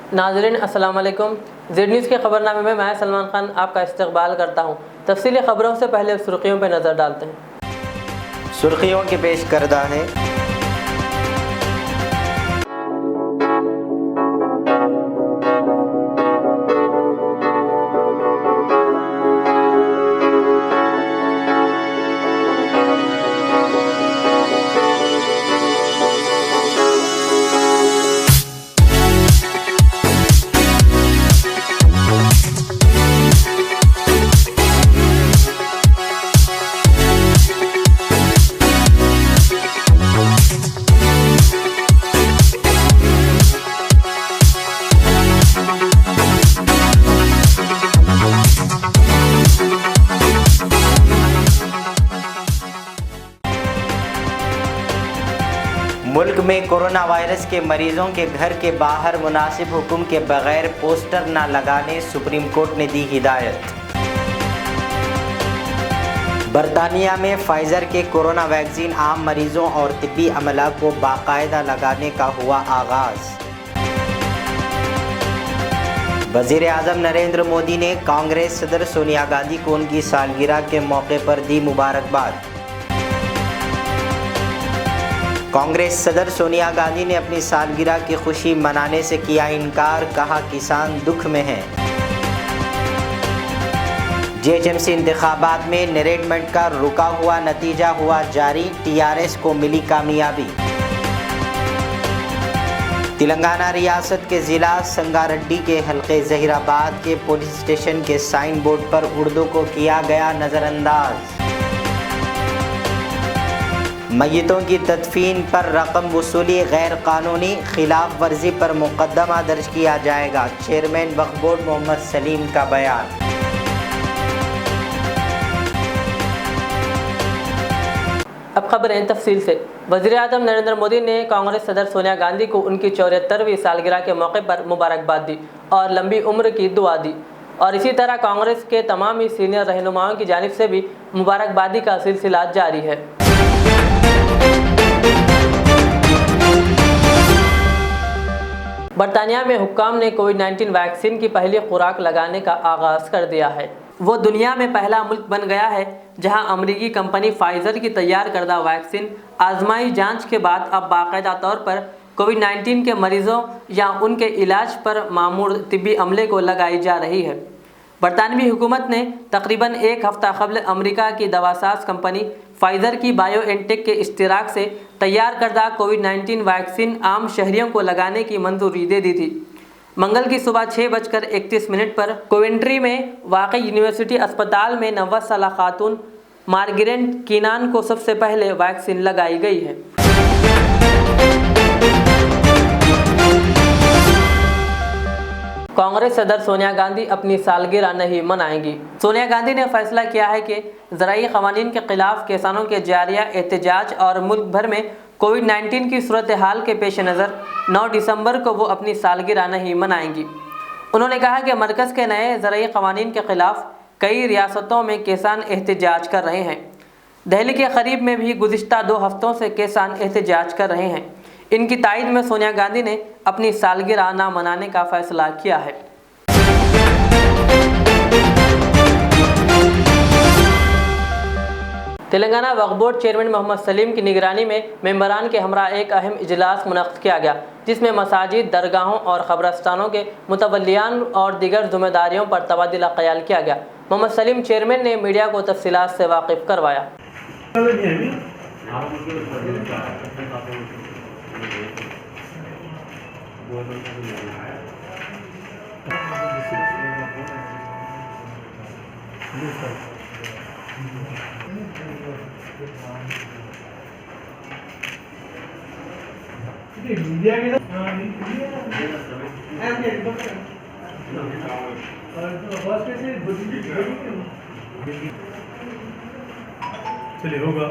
नाज़रीन अस्सलाम वालेकुम। ज़ेड न्यूज़ के खबरनामे में मैं सलमान खान आपका इस्तकबाल करता हूँ। तफसीली खबरों से पहले सुर्खियों पर नज़र डालते हैं। सुर्खियों के पेश करदा है। मुल्क में कोरोना वायरस के मरीजों के घर के बाहर मुनासिब हुक्म के बगैर पोस्टर न लगाने सुप्रीम कोर्ट ने दी हिदायत। बरतानिया में फाइजर के कोरोना वैक्सीन आम मरीजों और तिब्बी अमला को बाकायदा लगाने का हुआ आगाज़। वज़ीर आज़म नरेंद्र मोदी ने कांग्रेस सदर सोनिया गांधी को उनकी सालगिरह के मौके पर दी मुबारकबाद। कांग्रेस सदर सोनिया गांधी ने अपनी सालगिरह की खुशी मनाने से किया इनकार, कहा किसान दुख में हैं। जेएचएमसी इंतखाबात में नरेटमेंट का रुका हुआ नतीजा हुआ जारी, टीआरएस को मिली कामयाबी। तेलंगाना रियासत के ज़िला संगारेड्डी के हल्के ज़हीराबाद के पुलिस स्टेशन के साइन बोर्ड पर उर्दू को किया गया नज़रअंदाज। मय्यतों की तदफीन पर रकम वसूली गैर कानूनी, खिलाफ वर्जी पर मुकदमा दर्ज किया जाएगा, चेयरमैन वक्फ बोर्ड मोहम्मद सलीम का बयान। अब खबरें तफसील से। वज़ीर आज़म नरेंद्र मोदी ने कांग्रेस सदर सोनिया गांधी को उनकी 74वीं सालगिरह के मौके पर मुबारकबाद दी और लंबी उम्र की दुआ दी। और इसी तरह कांग्रेस के तमाम ही सीनियर रहनुमाओं की जानिब से भी मुबारकबादी का सिलसिला जारी है। बरतानिया में हुक्काम ने कोविड-19 वैक्सीन की पहली खुराक लगाने का आगाज़ कर दिया है। वो दुनिया में पहला मुल्क बन गया है जहां अमरीकी कंपनी फाइजर की तैयार करदा वैक्सीन आजमाई जांच के बाद अब बाकायदा तौर पर कोविड-19 के मरीजों या उनके इलाज पर मामूर तिब्बी अमले को लगाई जा रही है। बरतानवी हुकूमत ने तकरीबन एक हफ्ता कबल अमरीका की दवासाज कंपनी फाइजर की बायोएनटेक के इश्तिराक से तैयार करदा कोविड-19 वैक्सीन आम शहरियों को लगाने की मंजूरी दे दी थी। मंगल की सुबह 6:31 पर कोवेंट्री में वाक़ई यूनिवर्सिटी अस्पताल में 90 साल खातून मार्गरेट कीनान को सबसे पहले वैक्सीन लगाई गई है। कांग्रेस सदर सोनिया गांधी अपनी सालगिरह नहीं मनाएंगी। सोनिया गांधी ने फैसला किया है कि ज़राई क़वानीन के खिलाफ किसानों के जारिया एहतजाज और मुल्क भर में कोविड-19 की सूरत हाल के पेश नज़र 9 दिसंबर को वो अपनी सालगिरह नहीं मनाएंगी। उन्होंने कहा कि मरकज़ के नए ज़राई क़वानीन के ख़िलाफ़ कई रियासतों में किसान एहतजाज कर रहे हैं। दिल्ली के करीब में भी गुज़िश्ता 2 हफ्तों से किसान एहतजाज कर रहे हैं। इनकी तायद में सोनिया गांधी ने अपनी सालगिरह ना मनाने का फैसला किया है। तेलंगाना वक्फ बोर्ड चेयरमैन मोहम्मद सलीम की निगरानी में मेंबरान के हमरा एक अहम इजलास मुनक़्क़िद किया गया, जिसमें मसाजिद, दरगाहों और क़ब्रस्तानों के मुतवल्लियान और दीगर ज़िम्मेदारियों पर तबादला ख्याल किया गया। मोहम्मद सलीम चेयरमैन ने मीडिया को तफसीलात से वाकिफ़ करवाया। चलिए होगा।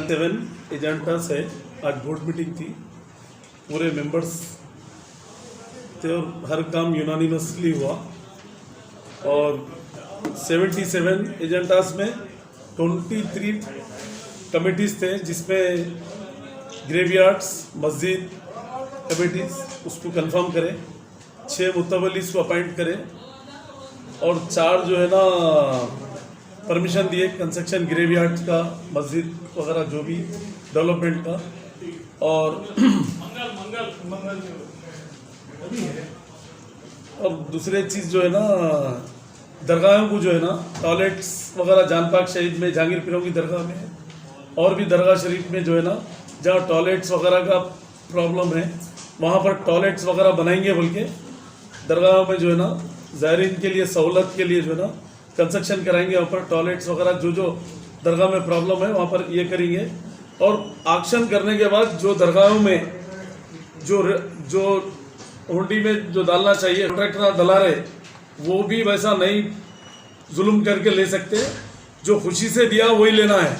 7 एजेंडा है। आज बोर्ड मीटिंग थी, पूरे मेंबर्स थे और हर काम यूनानिमसली हुआ और 77 एजेंडास में 23 कमेटीज़ थे, जिसमें ग्रेवयार्ड्स, मस्जिद, कमेटीज उसको कंफर्म करें, 6 मुतवल्लिस को अपॉइंट करें और 4 जो है ना परमिशन दिए कंस्ट्रक्शन ग्रेवयार्ड का, मस्जिद वगैरह जो भी डेवलपमेंट का। और दूसरे चीज़ जो है ना दरगाहों को जो है ना टॉयलेट्स वगैरह जान पाक शहीद में, जहांगीर पीरों की दरगाह में और भी दरगाह शरीफ में जो है ना जहाँ टॉयलेट्स वगैरह का प्रॉब्लम है वहाँ पर टॉयलेट्स वगैरह बनाएंगे, बल्कि दरगाहों में जो है ना ज़ायरीन के लिए सहूलत के लिए जो है ना कंस्ट्रक्शन कराएंगे, वहाँ पर टॉयलेट्स वगैरह जो दरगाह में प्रॉब्लम है वहाँ पर ये करेंगे। और एक्शन करने के बाद जो दरगाहों में जो हुंडी में जो डालना चाहिए कॉन्ट्रैक्टर डला रहे, वो भी वैसा नहीं जुल्म करके ले सकते, जो खुशी से दिया वही लेना है,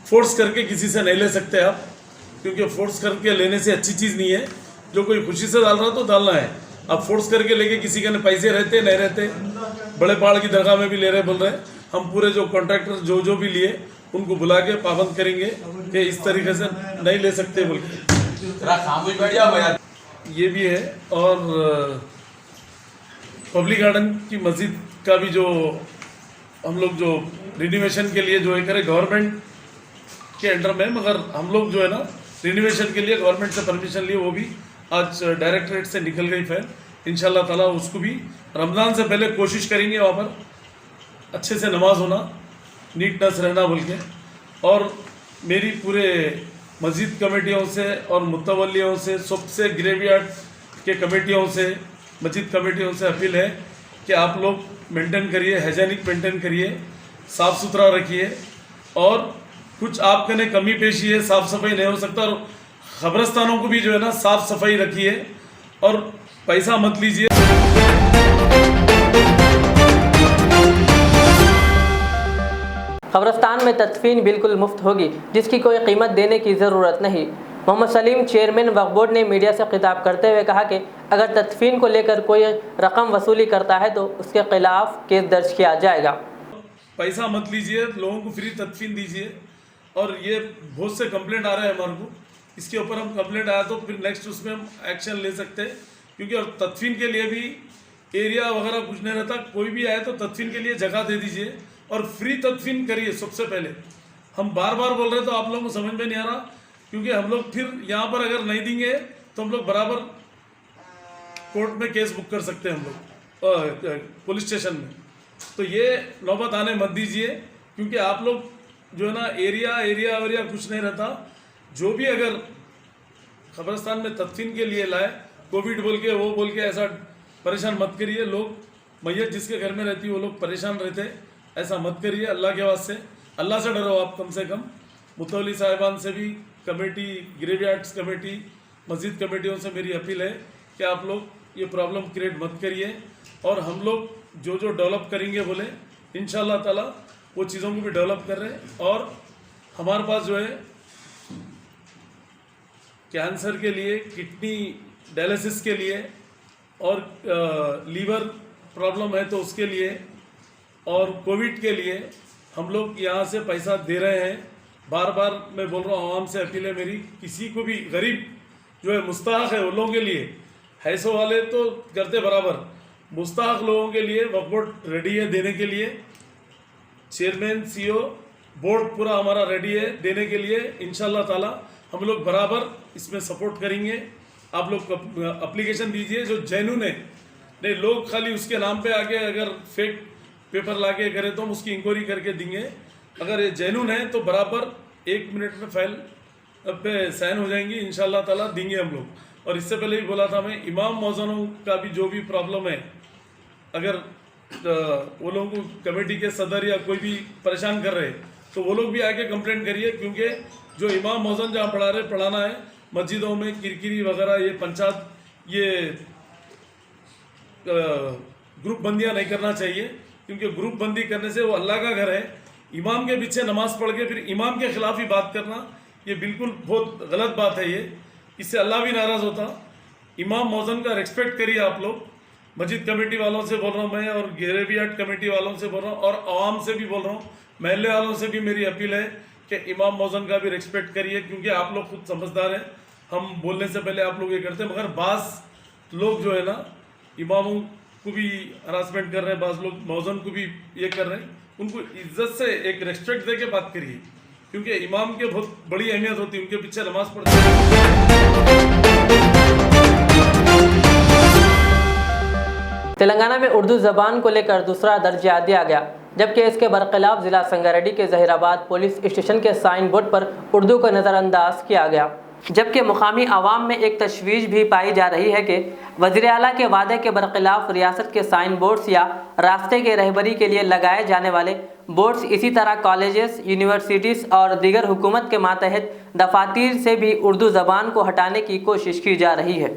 फोर्स करके किसी से नहीं ले सकते आप, क्योंकि फोर्स करके लेने से अच्छी चीज़ नहीं है। जो कोई खुशी से डाल रहा तो डालना है, अब फोर्स करके लेके किसी के पैसे रहते नहीं रहते, बड़े पहाड़ की दरगाह में भी ले रहे बोल रहे, हम पूरे जो कॉन्ट्रैक्टर जो भी लिए उनको बुला के पाबंद करेंगे कि इस तरीके से नहीं ले सकते बोल के ये भी है। और पब्लिक गार्डन की मस्जिद का भी जो हम लोग जो रिनोवेशन के लिए जो है करें गवर्नमेंट के अंडर में, मगर हम लोग जो है ना रिनोवेशन के लिए गवर्नमेंट से परमिशन लिए, वो भी आज डायरेक्टरेट से निकल गई फाइल। इंशाल्लाह ताला उसको भी रमज़ान से पहले कोशिश करेंगे वहाँ पर अच्छे से नमाज होना, नीटनेस रहना बोल के। और मेरी पूरे मस्जिद कमेटियों से और मुतवल्लियों से, सबसे ग्रेवयार्ड के कमेटियों से, मस्जिद कमेटियों से अपील है कि आप लोग मेंटेन करिए, हाइजीनिक मेंटेन करिए, साफ़ सुथरा रखिए। और कुछ आपके ने कमी पेशी है, साफ़ सफाई नहीं हो सकता, और कब्रस्तानों को भी जो है ना साफ़ सफाई रखिए और पैसा मत लीजिए। कब्रस्तान में तदफीन बिल्कुल मुफ्त होगी, जिसकी कोई कीमत देने की ज़रूरत नहीं। मोहम्मद सलीम चेयरमैन वक्फ बोर्ड ने मीडिया से खिताब करते हुए कहा कि अगर तदफीन को लेकर कोई रकम वसूली करता है तो उसके खिलाफ केस दर्ज किया जाएगा। पैसा मत लीजिए, लोगों को फ्री तदफीन दीजिए। और ये बहुत से कंप्लेंट आ रहे हैं हमारे को, इसके ऊपर हम कंप्लेंट आया तो फिर नेक्स्ट उसमें हम एक्शन ले सकते हैं, क्योंकि और तदफीन के लिए भी एरिया वगैरह कुछ नहीं रहता। कोई भी आए तो तदफीन के लिए जगह दे दीजिए और फ्री तदफीन करिए। सबसे पहले हम बार बार बोल रहे तो आप लोगों को समझ में नहीं आ रहा, क्योंकि हम लोग फिर यहाँ पर अगर नहीं देंगे तो हम लोग बराबर कोर्ट में केस बुक कर सकते हैं, हम लोग पुलिस स्टेशन में। तो ये नौबत आने मत दीजिए, क्योंकि आप लोग जो है ना एरिया कुछ नहीं रहता। जो भी अगर कब्रस्तान में तदफीन के लिए लाए, कोविड बोल के वो बोल के ऐसा परेशान मत करिए। लोग मैयत जिसके घर में रहती है वो लोग परेशान रहते, ऐसा मत करिए। अल्लाह के वास्ते अल्लाह से डरो आप कम से कम। मुतवल्ली साहिबान से भी, कमेटी, ग्रेवयार्ड्स कमेटी, मस्जिद कमेटियों से मेरी अपील है कि आप लोग ये प्रॉब्लम क्रिएट मत करिए। और हम लोग जो डेवलप करेंगे बोले इंशाल्लाह ताला वो चीज़ों को भी डेवलप कर रहे हैं। और हमारे पास जो है कैंसर के लिए, किडनी डायलिसिस के लिए और लीवर प्रॉब्लम है तो उसके लिए और कोविड के लिए हम लोग यहाँ से पैसा दे रहे हैं। बार बार मैं बोल रहा हूँ, आवाम से अपील है मेरी, किसी को भी गरीब जो है मुस्तहक है उन लोगों के लिए, हैसो वाले तो करते बराबर, मुस्तहक लोगों के लिए वक्फ बोर्ड रेडी है देने के लिए। चेयरमैन, सीईओ, बोर्ड पूरा हमारा रेडी है देने के लिए। इंशाल्लाह ताला हम लोग बराबर इसमें सपोर्ट करेंगे। आप लोग अप्लीकेशन दीजिए जो जेन्युइन है, नहीं लोग खाली उसके नाम पे आके अगर फेक पेपर लाके करे तो हम उसकी इंक्वायरी करके देंगे। अगर ये जेन्युइन है तो बराबर 1 मिनट में फाइल पे साइन हो जाएंगी, इंशाल्लाह ताला देंगे हम लोग। और इससे पहले भी बोला था मैं, इमाम मौज़नों का भी जो भी प्रॉब्लम है, अगर वो लोगों को कमेटी के सदर या कोई भी परेशान कर रहे तो वो लोग भी आके कंप्लेंट करिए, क्योंकि जो इमाम मौज़न जहाँ पढ़ाना है मस्जिदों में किरकिरी वगैरह, ये पंचायत, ये ग्रुप बंदियाँ नहीं करना चाहिए, क्योंकि ग्रुप बंदी करने से वो अल्लाह का घर है। इमाम के पीछे नमाज पढ़ के फिर इमाम के खिलाफ ही बात करना, ये बिल्कुल बहुत गलत बात है। ये इससे अल्लाह भी नाराज़ होता। इमाम मौज़न का रिस्पेक्ट करिए आप लोग। मस्जिद कमेटी वालों से बोल रहा हूँ मैं, और ग्रेवयार्ड कमेटी वालों से बोल रहा हूँ, और आवाम से भी बोल रहा हूँ, महल्ले वालों से भी मेरी अपील है कि इमाम मौज़न का भी रिस्पेक्ट करिए, क्योंकि आप लोग खुद समझदार हैं। हम बोलने से पहले आप लोग ये करते हैं, मगर बाज़ लोग जो है ना इमामों को भी हरासमेंट कर रहे हैं, बाज़ लोग मौज़न को भी ये कर रहे हैं। उनको इज्जत से एक रेस्पेक्ट दे के बात करिए, क्योंकि इमाम के बहुत बड़ी अहमियत होती है, उनके पीछे नमाज पढ़ते हैं। तेलंगाना में उर्दू ज़बान को लेकर दूसरा दर्जा दिया गया, जबकि इसके बरखिलाफ ज़िला संगारेड्डी के ज़हीराबाद पुलिस स्टेशन के साइन बोर्ड पर उर्दू को नज़रअंदाज किया गया। जबकि मुकामी आवाम में एक तशवीश भी पाई जा रही है कि वज़ीर आला के वादे के बरखिलाफ रियासत के साइन बोर्ड्स या रास्ते के रहबरी के लिए लगाए जाने वाले बोर्ड्स, इसी तरह कॉलेजेस, यूनिवर्सिटीज़ और दीगर हुकूमत के मातहत दफातर से भी उर्दू ज़बान को हटाने की कोशिश की जा रही है।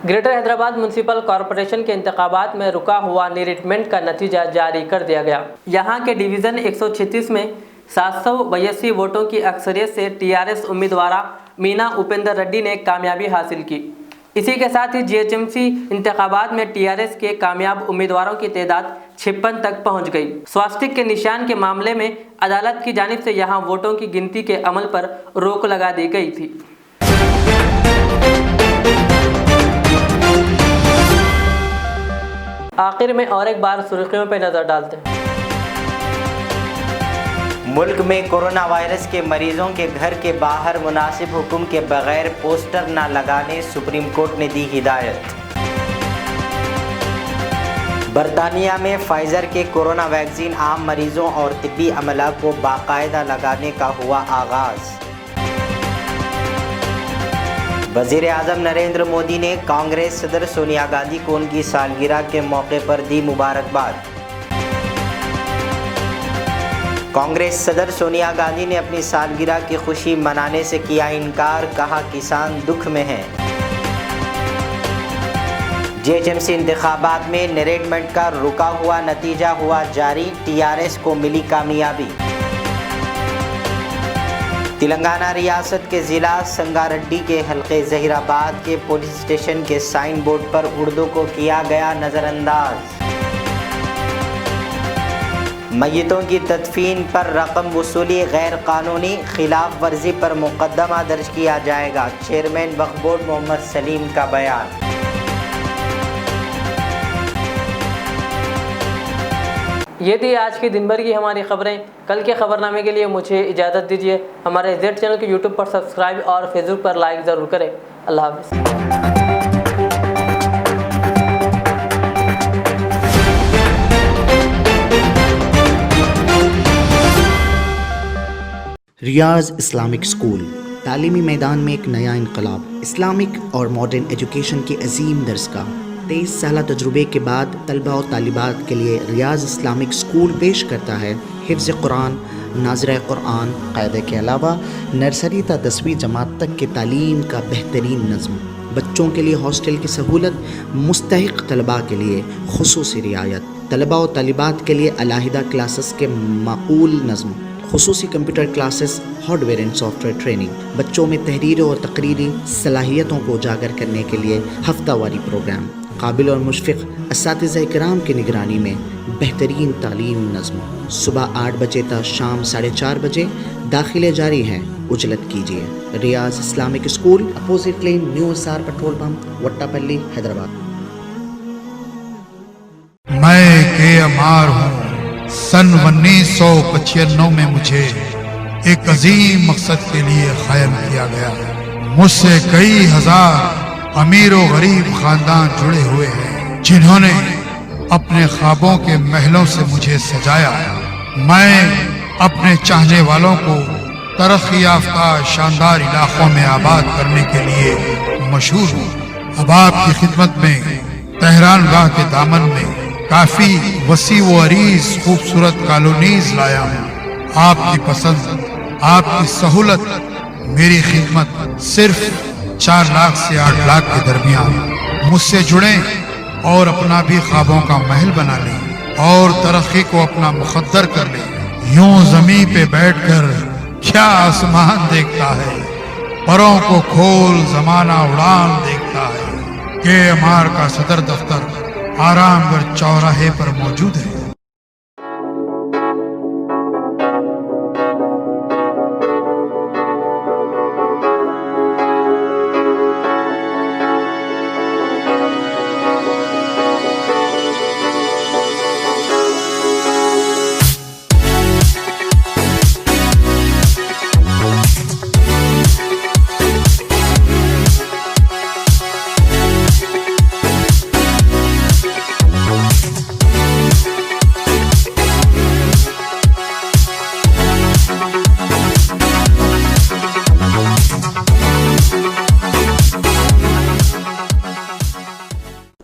ग्रेटर हैदराबाद म्यूनसिपल कॉरपोरेशन के इंतखाबात में रुका हुआ रिक्रूटमेंट का नतीजा जारी कर दिया गया। यहाँ के डिवीज़न 136 में 782 वोटों की अक्सरियत से टीआरएस उम्मीदवार मीना उपेंद्र रेड्डी ने कामयाबी हासिल की। इसी के साथ ही जीएचएमसी इंतखाबात में टीआरएस के कामयाब उम्मीदवारों की तादाद 56 तक पहुंच गई। स्वास्तिक के निशान के मामले में अदालत की जानिब से यहां वोटों की गिनती के अमल पर रोक लगा दी गई थी। आखिर में और एक बार सुर्खियों पर नजर डालते हैं। मुल्क में कोरोना वायरस के मरीजों के घर के बाहर मुनासिब हुक्म के बगैर पोस्टर न लगाने सुप्रीम कोर्ट ने दी हिदायत। बरतानिया में फाइजर के कोरोना वैक्सीन आम मरीजों और तिब्बी अमला को बाकायदा लगाने का हुआ आगाज़। वज़ीर आज़म नरेंद्र मोदी ने कांग्रेस सदर सोनिया गांधी को उनकी सालगिरह के मौके पर दी मुबारकबाद। कांग्रेस सदर सोनिया गांधी ने अपनी सालगिरह की खुशी मनाने से किया इनकार, कहा किसान दुख में हैं। जीएचएमसी इंतखाबात में रिक्रूटमेंट का रुका हुआ नतीजा हुआ जारी, टीआरएस को मिली कामयाबी। तेलंगाना रियासत के ज़िला संगारेड्डी के हल्के ज़हीराबाद के पुलिस स्टेशन के साइन बोर्ड पर उर्दू को किया गया नज़रअंदाज। मय्यतों की तदफीन पर रकम वसूली गैर कानूनी, खिलाफ वर्जी पर मुकदमा दर्ज किया जाएगा, चेयरमैन वक्फ बोर्ड मोहम्मद सलीम का बयान। ये थी आज की दिन भर की हमारी खबरें। कल के खबरनामे के लिए मुझे इजाज़त दीजिए। हमारे जेड चैनल के यूट्यूब पर सब्सक्राइब और फेसबुक पर लाइक ज़रूर करें। अल्लाह हाफ़िज़। रियाज इस्लामिक स्कूल तालीमी मैदान में एक नया इनकलाब। इस्लामिक और मॉडर्न एजुकेशन की अजीम दरसगाह 23 साल तजुर्बे के बाद तलबा और तालिबात के लिए रियाज इस्लामिक स्कूल पेश करता है हिफ्ज़ कुरान, नाज़िरा कुरान, क़ायदे के अलावा नर्सरी ता 10वीं जमात तक के तालीम का बेहतरीन नज़्म। बच्चों के लिए हॉस्टल की सहूलत, मुस्तहिक़ तलबा के लिए खुसूसी रियायत, तलबा और तालिबात के लिए अलहदा क्लासेस के माकूल नज़्म, खुसूसी computer classes, hardware and software training, बच्चों में तहरीर और तकरीरी सलाहियतों को उजागर करने के लिए हफ्तावारी प्रोग्राम, काबिल और मुशफ़िक़ असातिज़ा इकराम की निगरानी में बेहतरीन तालीम नज़्म। सुबह 8 बजे तक शाम 4:30 बजे दाखिले जारी हैं, उजलत कीजिए। Riyaz Islamic school, opposite lane, new SR petrol pump, Vattapalli, Hyderabad. मैं के अमार हूँ। सन 1995 में मुझे एक अजीम मकसद के लिए कायम किया गया। मुझसे कई हजार अमीर और गरीब खानदान जुड़े हुए हैं, जिन्होंने अपने ख्वाबों के महलों से मुझे सजाया। मैं अपने चाहने वालों को तरक्की याफ्ता शानदार इलाकों में आबाद करने के लिए मशहूर हूँ। अब आपकी खिदमत में तेहरान गाह के दामन में काफी वसी व अरीज खूबसूरत कॉलोनीज लाया हूँ। आपकी पसंद, आपकी सहूलत, मेरी खिदमत सिर्फ 4 लाख से 8 लाख के दरमियान। मुझसे जुड़ें और अपना भी ख्वाबों का महल बना ले और तरक्की को अपना मुकद्दर कर ले। यूं जमीन पे बैठकर क्या आसमान देखता है, परों को खोल जमाना उड़ान देखता है। KMR का सदर दफ्तर आरामगढ़ चौराहे पर मौजूद है।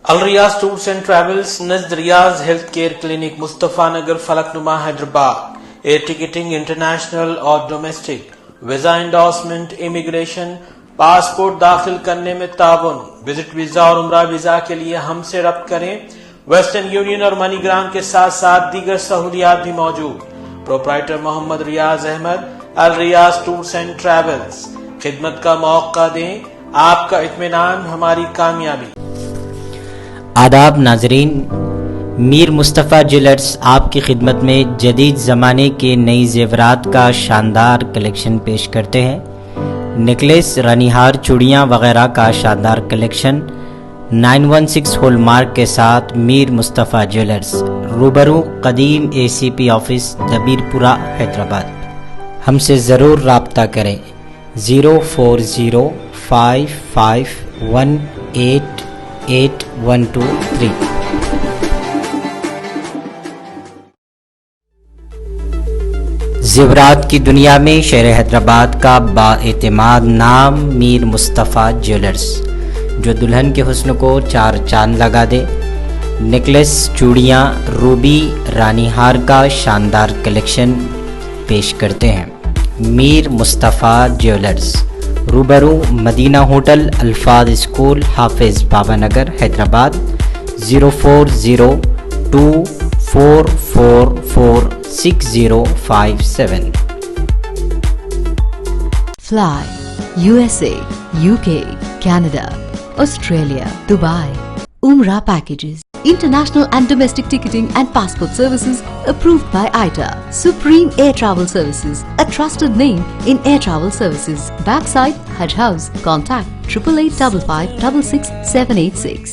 Al Riyaz tours and travels नज़द Riyaz health care clinic Mustafa Nagar Falaknuma Hyderabad. Air ticketing international और domestic, visa endorsement, immigration, passport दाखिल करने में ताउन, विजिट वीजा और उम्रा वीजा के लिए हमसे रब्त करें। वेस्टर्न यूनियन और मनीग्राम के साथ साथ दीगर सहूलियात भी मौजूद। Proprietor Mohammad Riyaz Ahmed, Al Riyaz tours and travels. खिदमत का मौका दें, आपका इत्मीनान हमारी कामयाबी। आदाब नाजरीन, मीर मुस्तफ़ा ज्वेलर्स आपकी खिदमत में जदीद ज़माने के नई जेवरात का शानदार कलेक्शन पेश करते हैं। नेकलेस, रानीहार, चूड़ियाँ वगैरह का शानदार कलेक्शन 916 हॉलमार्क के साथ मीर मुस्तफ़ा ज्वेलर्स, रूबरू कदीम ACP ऑफिस, दबीरपुरा, हैदराबाद। हमसे ज़रूर राब्ता करें। 040551888123। ज़ेवरात की दुनिया में शहर हैदराबाद का बाएतिमाद नाम मीर मुस्तफ़ा ज्वेलर्स, जो दुल्हन के हुस्न को चार चांद लगा दे। नेकलेस, चूड़ियाँ, रूबी, रानीहार का शानदार कलेक्शन पेश करते हैं। मीर मुस्तफ़ा ज्वेलर्स, रूबरू मदीना होटल, अल्फाज school, Hafiz Baba Nagar, Hyderabad. 0402444657। Fly USA, UK, Canada, Australia, Dubai. Umrah packages, international and domestic ticketing and passport services approved by ITA. Supreme Air Travel Services, a trusted name in air travel services. Backside Hajj House. Contact 8885566786.